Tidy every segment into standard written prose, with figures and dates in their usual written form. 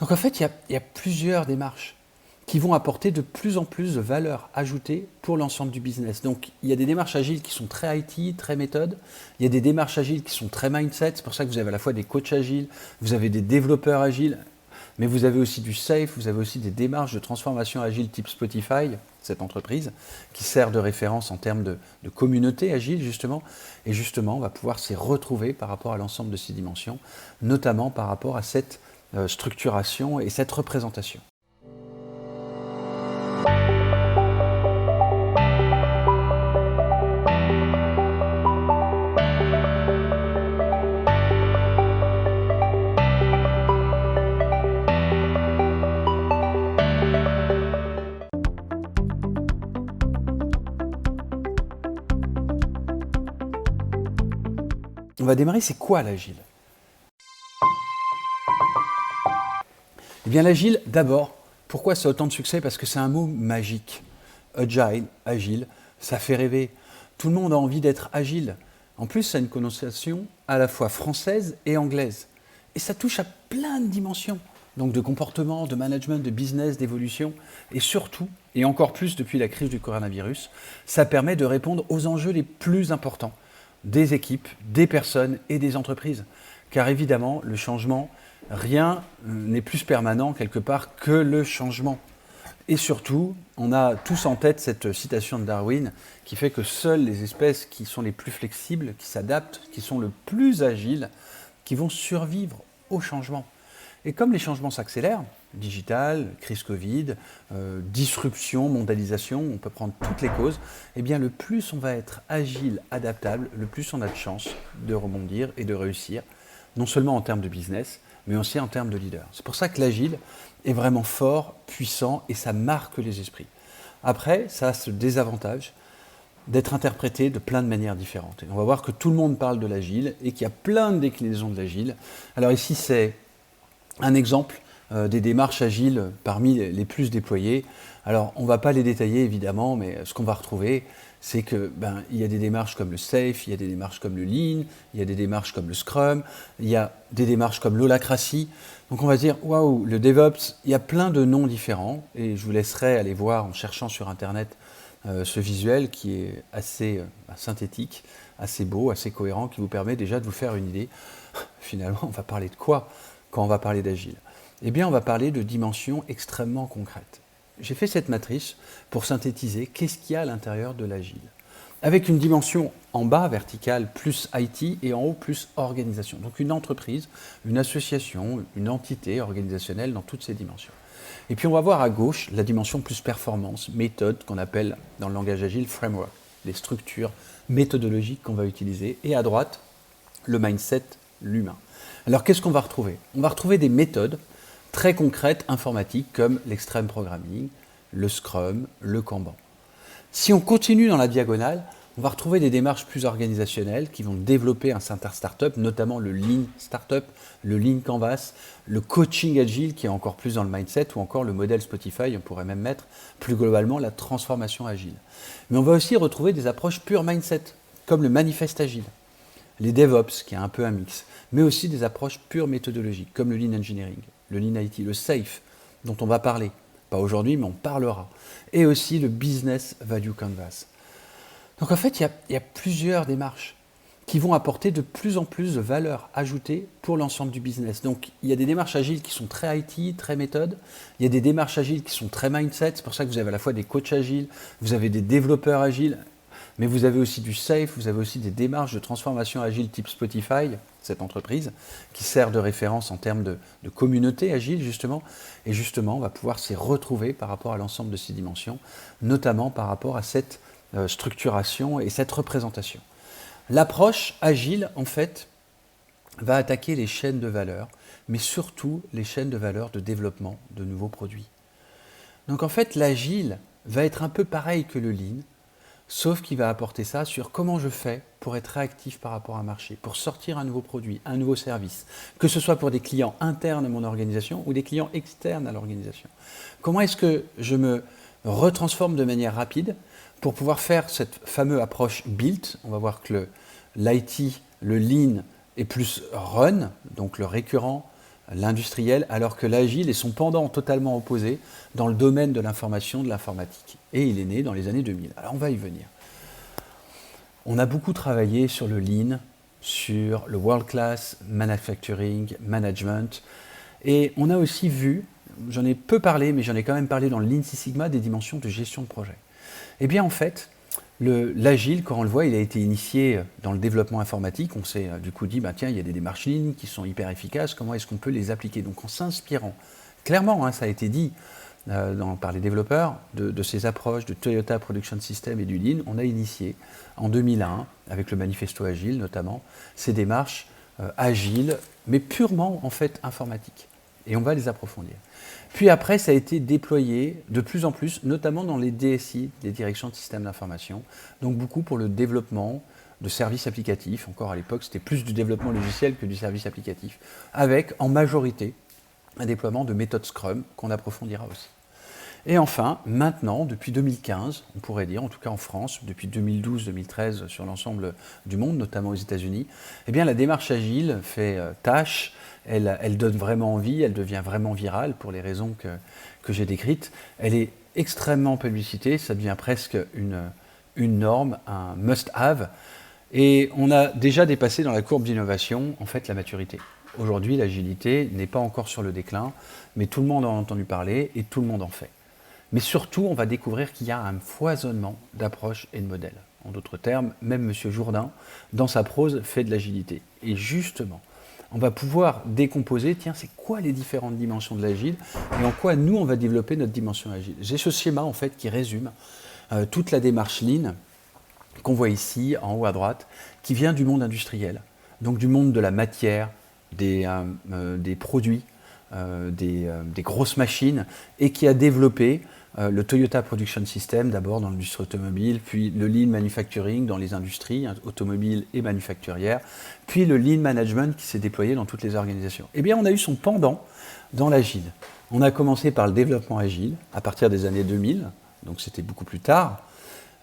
Donc en fait, il y a plusieurs démarches qui vont apporter de plus en plus de valeur ajoutée pour l'ensemble du business. Donc il y a des démarches agiles qui sont très IT, très méthode. Il y a des démarches agiles qui sont très mindset. C'est pour ça que vous avez à la fois des coachs agiles, vous avez des développeurs agiles, mais vous avez aussi du safe, vous avez aussi des démarches de transformation agile type Spotify, cette entreprise, qui sert de référence en termes de communauté agile, justement. Et justement, on va pouvoir s'y retrouver par rapport à l'ensemble de ces dimensions, notamment par rapport à cette structuration et cette représentation. On va démarrer, c'est quoi l'agile? Eh bien l'agile, d'abord, pourquoi ça a autant de succès? Parce que c'est un mot magique. Agile, agile, ça fait rêver. Tout le monde a envie d'être agile. En plus, ça a une connotation à la fois française et anglaise. Et ça touche à plein de dimensions. Donc de comportement, de management, de business, d'évolution. Et surtout, et encore plus depuis la crise du coronavirus, ça permet de répondre aux enjeux les plus importants des équipes, des personnes et des entreprises. Car évidemment, le changement, rien n'est plus permanent quelque part que le changement. Et surtout, on a tous en tête cette citation de Darwin qui fait que seules les espèces qui sont les plus flexibles, qui s'adaptent, qui sont le plus agiles, qui vont survivre au changement. Et comme les changements s'accélèrent, digital, crise Covid, disruption, mondialisation, on peut prendre toutes les causes, eh bien le plus on va être agile, adaptable, le plus on a de chances de rebondir et de réussir, non seulement en termes de business, mais aussi en termes de leader. C'est pour ça que l'agile est vraiment fort, puissant et ça marque les esprits. Après, ça a ce désavantage d'être interprété de plein de manières différentes. Et on va voir que tout le monde parle de l'agile et qu'il y a plein de déclinaisons de l'agile. Alors ici, c'est un exemple des démarches agiles parmi les plus déployées. Alors, on ne va pas les détailler évidemment, mais ce qu'on va retrouver, c'est que il y a des démarches comme le Safe, il y a des démarches comme le Lean, il y a des démarches comme le Scrum, il y a des démarches comme l'Holacracy. Donc on va se dire, waouh, le DevOps, il y a plein de noms différents, et je vous laisserai aller voir en cherchant sur Internet ce visuel qui est assez synthétique, assez beau, assez cohérent, qui vous permet déjà de vous faire une idée. Finalement, on va parler de quoi quand on va parler d'agile? Eh bien, on va parler de dimensions extrêmement concrètes. J'ai fait cette matrice pour synthétiser qu'est-ce qu'il y a à l'intérieur de l'agile. Avec une dimension en bas, verticale, plus IT, et en haut, plus organisation. Donc une entreprise, une association, une entité organisationnelle dans toutes ces dimensions. Et puis on va voir à gauche la dimension plus performance, méthode, qu'on appelle dans le langage agile framework, les structures méthodologiques qu'on va utiliser. Et à droite, le mindset, l'humain. Alors qu'est-ce qu'on va retrouver? On va retrouver des méthodes très concrètes informatiques comme l'extreme programming, le Scrum, le Kanban. Si on continue dans la diagonale, on va retrouver des démarches plus organisationnelles qui vont développer un certain startup, notamment le Lean Startup, le Lean Canvas, le coaching agile qui est encore plus dans le mindset ou encore le modèle Spotify, on pourrait même mettre plus globalement la transformation agile. Mais on va aussi retrouver des approches pure mindset comme le manifeste agile, les DevOps qui est un peu un mix, mais aussi des approches pure méthodologiques comme le Lean Engineering, le Lean IT, le Safe dont on va parler. Pas aujourd'hui, mais on parlera. Et aussi le Business Value Canvas. Donc en fait, il y a plusieurs démarches qui vont apporter de plus en plus de valeur ajoutée pour l'ensemble du business. Donc il y a des démarches agiles qui sont très IT, très méthode. Il y a des démarches agiles qui sont très mindset. C'est pour ça que vous avez à la fois des coachs agiles, vous avez des développeurs agiles, mais vous avez aussi du safe, vous avez aussi des démarches de transformation agile type Spotify, cette entreprise, qui sert de référence en termes de communauté agile, justement. Et justement, on va pouvoir s'y retrouver par rapport à l'ensemble de ces dimensions, notamment par rapport à cette structuration et cette représentation. L'approche agile, en fait, va attaquer les chaînes de valeur, mais surtout les chaînes de valeur de développement de nouveaux produits. Donc en fait, l'agile va être un peu pareil que le lean, sauf qu'il va apporter ça sur comment je fais pour être réactif par rapport à un marché, pour sortir un nouveau produit, un nouveau service, que ce soit pour des clients internes à mon organisation ou des clients externes à l'organisation. Comment est-ce que je me retransforme de manière rapide pour pouvoir faire cette fameuse approche build? On va voir que l'IT, le lean est plus run, donc le récurrent, l'industriel, alors que l'agile est son pendant totalement opposé dans le domaine de l'information, de l'informatique. Et il est né dans les années 2000. Alors on va y venir. On a beaucoup travaillé sur le Lean, sur le World Class Manufacturing Management, et on a aussi vu, j'en ai peu parlé, mais j'en ai quand même parlé dans le Lean Six Sigma, des dimensions de gestion de projet. Eh bien en fait, l'agile, quand on le voit, il a été initié dans le développement informatique. On s'est du coup dit, bah, tiens, il y a des démarches Lean qui sont hyper efficaces, comment est-ce qu'on peut les appliquer? Donc en s'inspirant, clairement, hein, ça a été dit par les développeurs, de ces approches de Toyota Production System et du Lean, on a initié en 2001, avec le manifesto Agile notamment, ces démarches agiles, mais purement en fait informatiques. Et on va les approfondir. Puis après, ça a été déployé de plus en plus, notamment dans les DSI, les directions de systèmes d'information, donc beaucoup pour le développement de services applicatifs. Encore à l'époque, c'était plus du développement logiciel que du service applicatif, avec en majorité un déploiement de méthodes Scrum qu'on approfondira aussi. Et enfin, maintenant, depuis 2015, on pourrait dire, en tout cas en France, depuis 2012-2013 sur l'ensemble du monde, notamment aux États-Unis, eh bien la démarche agile fait tâche, elle donne vraiment envie, elle devient vraiment virale pour les raisons que j'ai décrites. Elle est extrêmement publicitée, ça devient presque une norme, un must-have. Et on a déjà dépassé dans la courbe d'innovation, en fait, la maturité. Aujourd'hui, l'agilité n'est pas encore sur le déclin, mais tout le monde en a entendu parler et tout le monde en fait. Mais surtout, on va découvrir qu'il y a un foisonnement d'approches et de modèles. En d'autres termes, même M. Jourdain, dans sa prose, fait de l'agilité. Et justement, on va pouvoir décomposer, tiens, c'est quoi les différentes dimensions de l'agile et en quoi nous, on va développer notre dimension agile. J'ai ce schéma, en fait, qui résume toute la démarche Lean qu'on voit ici, en haut à droite, qui vient du monde industriel, donc du monde de la matière, des produits, des grosses machines, et qui a développé le Toyota Production System, d'abord dans l'industrie automobile, puis le Lean Manufacturing dans les industries automobiles et manufacturières, puis le Lean Management qui s'est déployé dans toutes les organisations. Eh bien, on a eu son pendant dans l'agile. On a commencé par le développement agile à partir des années 2000, donc c'était beaucoup plus tard,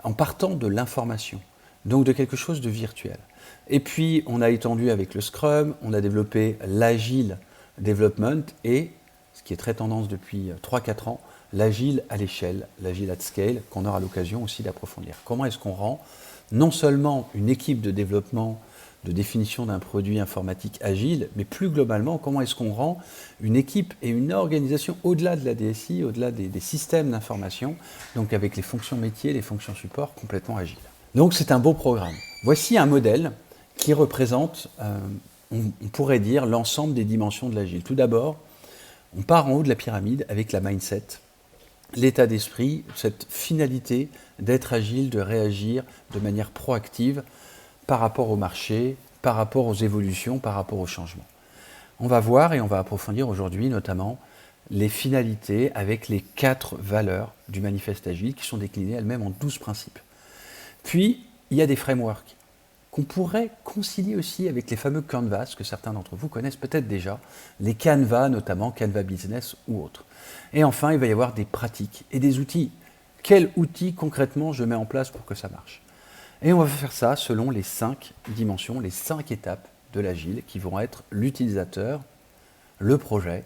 en partant de l'information, donc de quelque chose de virtuel. Et puis, on a étendu avec le Scrum, on a développé l'Agile Development et, ce qui est très tendance depuis 3-4 ans, l'Agile à l'échelle, l'Agile at scale, qu'on aura l'occasion aussi d'approfondir. Comment est-ce qu'on rend non seulement une équipe de développement, de définition d'un produit informatique agile, mais plus globalement, comment est-ce qu'on rend une équipe et une organisation au-delà de la DSI, au-delà des systèmes d'information, donc avec les fonctions métiers, les fonctions support, complètement agiles. Donc c'est un beau programme. Voici un modèle qui représente, on pourrait dire, l'ensemble des dimensions de l'agile. Tout d'abord, on part en haut de la pyramide avec la mindset, l'état d'esprit, cette finalité d'être agile, de réagir de manière proactive par rapport au marché, par rapport aux évolutions, par rapport aux changements. On va voir et on va approfondir aujourd'hui notamment les finalités avec les 4 valeurs du manifeste agile qui sont déclinées elles-mêmes en 12 principes. Puis, il y a des frameworks qu'on pourrait concilier aussi avec les fameux Canvas que certains d'entre vous connaissent peut-être déjà, les Canva notamment, Canva Business ou autres. Et enfin, il va y avoir des pratiques et des outils. Quels outils concrètement je mets en place pour que ça marche? Et on va faire ça selon les 5 dimensions, les 5 étapes de l'agile qui vont être l'utilisateur, le projet,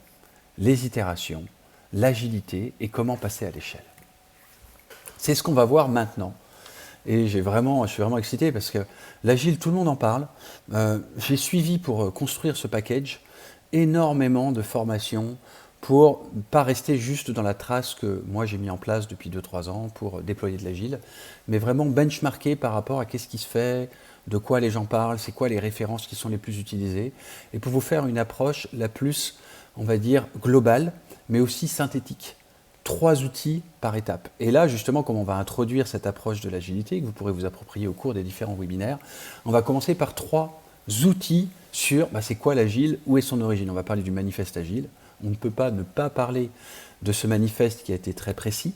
les itérations, l'agilité et comment passer à l'échelle. C'est ce qu'on va voir maintenant. Et je suis vraiment excité parce que l'agile, tout le monde en parle. J'ai suivi pour construire ce package énormément de formations pour ne pas rester juste dans la trace que moi j'ai mis en place depuis 2-3 ans pour déployer de l'agile, mais vraiment benchmarker par rapport à qu'est-ce qui se fait, de quoi les gens parlent, c'est quoi les références qui sont les plus utilisées, et pour vous faire une approche la plus, on va dire, globale, mais aussi synthétique. 3 outils par étape. Et là, justement, comme on va introduire cette approche de l'agilité, que vous pourrez vous approprier au cours des différents webinaires, on va commencer par 3 outils sur c'est quoi l'agile, où est son origine. On va parler du manifeste agile. On ne peut pas ne pas parler de ce manifeste qui a été très précis.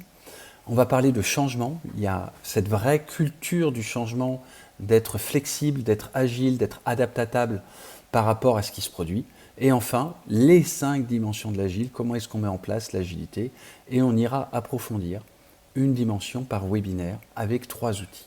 On va parler de changement. Il y a cette vraie culture du changement, d'être flexible, d'être agile, d'être adaptable par rapport à ce qui se produit. Et enfin, les 5 dimensions de l'agile, comment est-ce qu'on met en place l'agilité, et on ira approfondir une dimension par webinaire avec 3 outils.